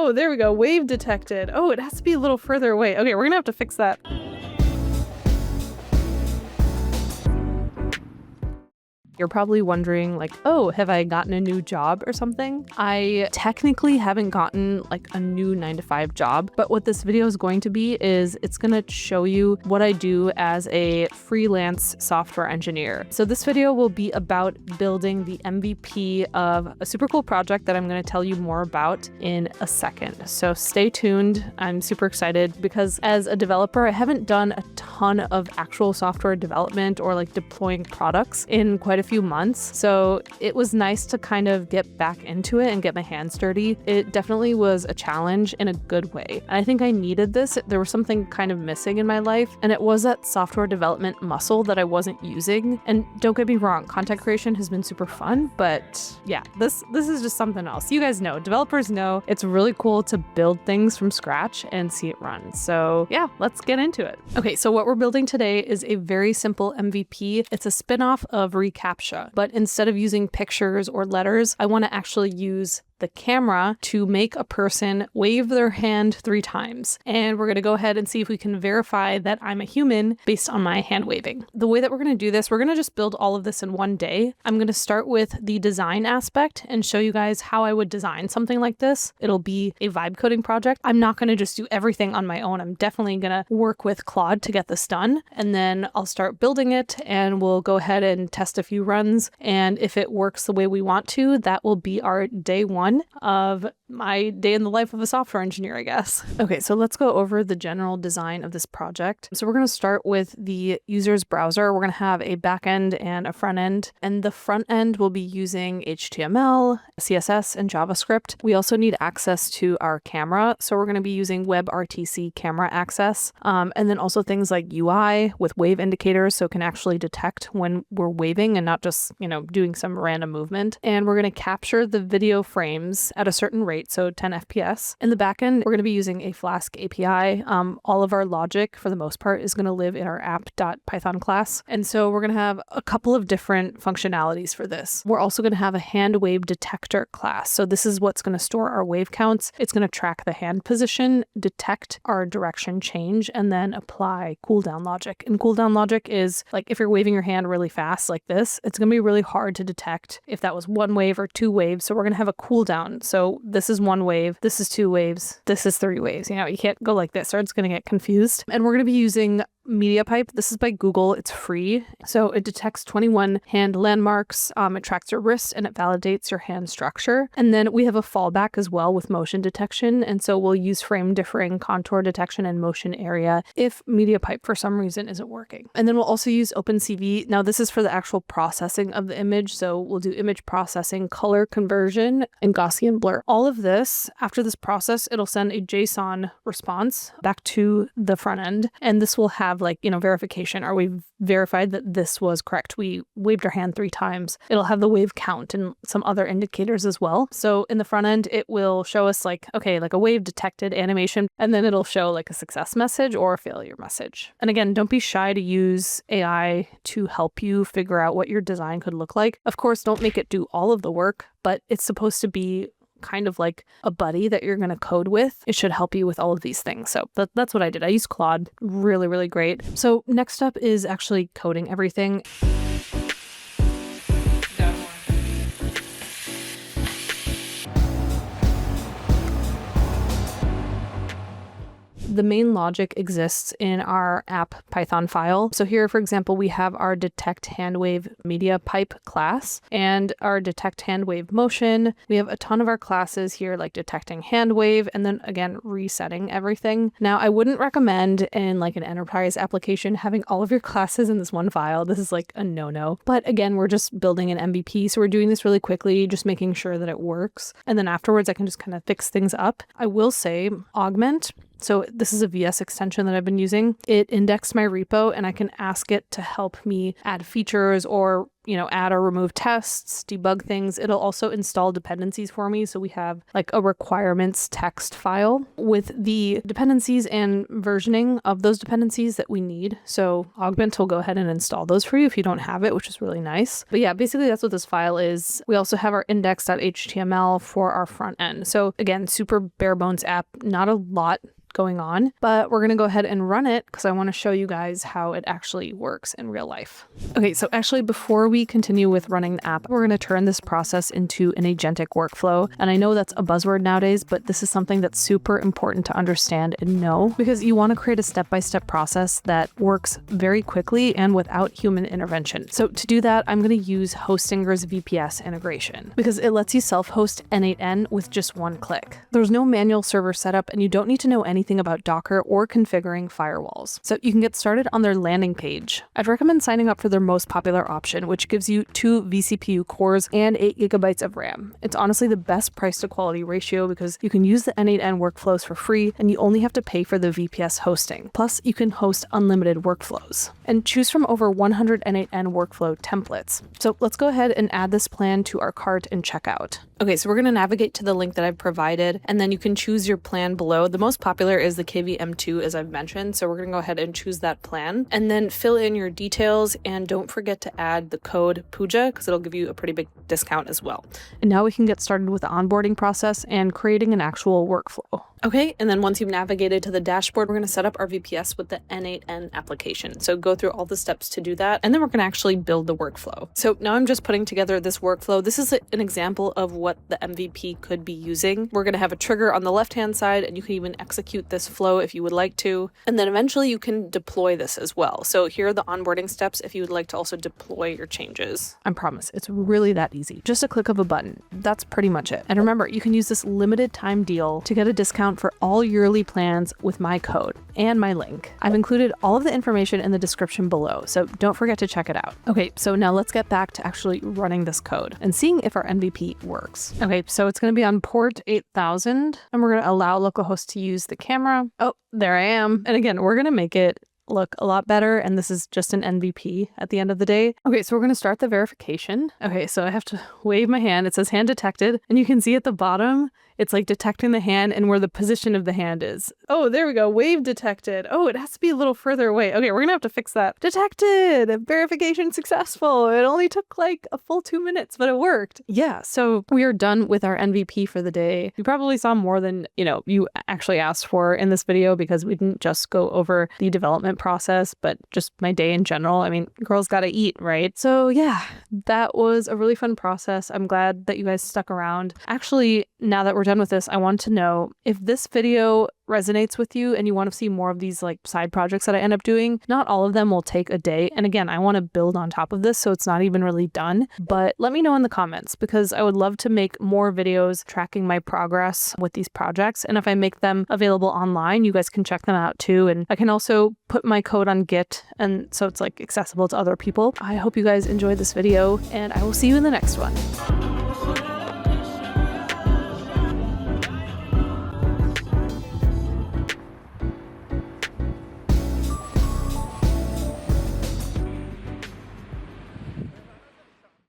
Oh, there we go. Wave detected. Oh, it has to be a little further away. Okay, we're gonna have to fix that. You're probably wondering like, oh, have I gotten a new job or something? I technically haven't gotten like a new 9-to-5 job, but what this video is going to be is it's gonna show you what I do as a freelance software engineer. So this video will be about building the MVP of a super cool project that I'm gonna tell you more about in a second. So stay tuned. I'm super excited because as a developer, I haven't done a ton of actual software development or like deploying products in quite a few months. So it was nice to kind of get back into it and get my hands dirty. It definitely was a challenge in a good way. And I think I needed this. There was something kind of missing in my life, and it was that software development muscle that I wasn't using. And don't get me wrong, content creation has been super fun, but yeah, this is just something else. You guys know, developers know it's really cool to build things from scratch and see it run. So yeah, let's get into it. Okay, so what we're building today is a very simple MVP. It's a spin-off of Recaptcha. But instead of using pictures or letters, I want to actually use the camera to make a person wave their hand 3 times. And we're going to go ahead and see if we can verify that I'm a human based on my hand waving. The way that we're going to do this, we're going to just build all of this in one day. I'm going to start with the design aspect and show you guys how I would design something like this. It'll be a vibe coding project. I'm not going to just do everything on my own. I'm definitely going to work with Claude to get this done. And then I'll start building it and we'll go ahead and test a few runs. And if it works the way we want to, that will be our day 1 of my day in the life of a software engineer, I guess. Okay, so let's go over the general design of this project. So we're going to start with the user's browser. We're going to have a back end and a front end, and the front end will be using HTML, CSS, and JavaScript. We also need access to our camera, so we're going to be using WebRTC camera access, and then also things like UI with wave indicators, so it can actually detect when we're waving and not just, doing some random movement. And we're going to capture the video frames at a certain rate, so 10 FPS. In the backend, we're going to be using a Flask API. All of our logic, for the most part, is going to live in our app.python class. And so we're going to have a couple of different functionalities for this. We're also going to have a hand wave detector class. So this is what's going to store our wave counts. It's going to track the hand position, detect our direction change, and then apply cooldown logic. And cooldown logic is like if you're waving your hand really fast like this, it's going to be really hard to detect if that was 1 wave or 2 waves. So we're going to have a cooldown. So this is 1 wave, this is 2 waves, this is 3 waves. You can't go like this or it's going to get confused. And we're going to be using MediaPipe. This is by Google. It's free. So it detects 21 hand landmarks. It tracks your wrist and it validates your hand structure. And then we have a fallback as well with motion detection. And so we'll use frame differing, contour detection, and motion area if MediaPipe for some reason isn't working. And then we'll also use OpenCV. Now this is for the actual processing of the image. So we'll do image processing, color conversion, and Gaussian blur. All of this, after this process, it'll send a JSON response back to the front end. And this will have verification. Are we verified that this was correct? We waved our hand 3 times. It'll have the wave count and some other indicators as well. So in the front end, it will show us a wave detected animation, and then it'll show a success message or a failure message. And again, don't be shy to use AI to help you figure out what your design could look like. Of course, don't make it do all of the work, but it's supposed to be kind of like a buddy that you're going to code with. It should help you with all of these things. So that's what I did. I used Claude. Really, really great. So next up is actually coding everything. The main logic exists in our app Python file. So here, for example, we have our detect hand wave media pipe class and our detect hand wave motion. We have a ton of our classes here, like detecting hand wave, and then again, resetting everything. Now, I wouldn't recommend in an enterprise application having all of your classes in this one file. This is a no-no. But again, we're just building an MVP. So we're doing this really quickly, just making sure that it works. And then afterwards, I can just kind of fix things up. I will say augment. So this is a VS extension that I've been using. It indexed my repo and I can ask it to help me add features or add or remove tests, debug things. It'll also install dependencies for me. So we have like a requirements text file with the dependencies and versioning of those dependencies that we need. So Augment will go ahead and install those for you if you don't have it, which is really nice. But yeah, basically that's what this file is. We also have our index.html for our front end. So again, super bare bones app, not a lot going on, but we're going to go ahead and run it because I want to show you guys how it actually works in real life. Okay, so actually before we continue with running the app, we're going to turn this process into an agentic workflow. And I know that's a buzzword nowadays, but this is something that's super important to understand and know because you want to create a step-by-step process that works very quickly and without human intervention. So to do that, I'm going to use Hostinger's VPS integration because it lets you self-host N8N with just one click. There's no manual server setup and you don't need to know anything about Docker or configuring firewalls. So you can get started on their landing page. I'd recommend signing up for their most popular option, which gives you 2 vCPU cores and 8 gigabytes of RAM. It's honestly the best price to quality ratio because you can use the N8N workflows for free and you only have to pay for the VPS hosting. Plus, you can host unlimited workflows and choose from over 100 N8N workflow templates. So let's go ahead and add this plan to our cart and check out. Okay, so we're going to navigate to the link that I've provided, and then you can choose your plan below. The most popular is the KVM2, as I've mentioned, so we're going to go ahead and choose that plan, and then fill in your details, and don't forget to add the code Pooja, because it'll give you a pretty big discount as well. And now we can get started with the onboarding process and creating an actual workflow. Okay, and then once you've navigated to the dashboard, we're going to set up our VPS with the N8N application. So go through all the steps to do that, and then we're going to actually build the workflow. So now I'm just putting together this workflow. This is an example of what the MVP could be using. We're going to have a trigger on the left-hand side, and you can even execute this flow if you would like to. And then eventually you can deploy this as well. So here are the onboarding steps if you would like to also deploy your changes. I promise, it's really that easy. Just a click of a button. That's pretty much it. And remember, you can use this limited time deal to get a discount for all yearly plans with my code and my link. I've included all of the information in the description below, so don't forget to check it out. Okay, so now let's get back to actually running this code and seeing if our MVP works. Okay, so it's going to be on port 8000, and we're going to allow localhost to use the camera. Oh, there I am. And again, we're going to make it look a lot better, and this is just an MVP at the end of the day. Okay, so we're going to start the verification. Okay, so I have to wave my hand. It says hand detected, and you can see at the bottom it's like detecting the hand and where the position of the hand is. Oh, there we go. Wave detected. Oh, it has to be a little further away. Okay, we're gonna have to fix that. Detected. Verification successful. It only took like a full 2 minutes, but it worked. Yeah, so we are done with our MVP for the day. You probably saw more than, you actually asked for in this video because we didn't just go over the development process, but just my day in general. I mean, girls gotta eat, right? So yeah, that was a really fun process. I'm glad that you guys stuck around. Actually, now that we're done with this, I want to know if this video resonates with you and you want to see more of these like side projects that I end up doing. Not all of them will take a day. And again, I want to build on top of this, so it's not even really done. But let me know in the comments because I would love to make more videos tracking my progress with these projects. And if I make them available online, you guys can check them out too. And I can also put my code on Git, and so it's like accessible to other people. I hope you guys enjoyed this video, and I will see you in the next one.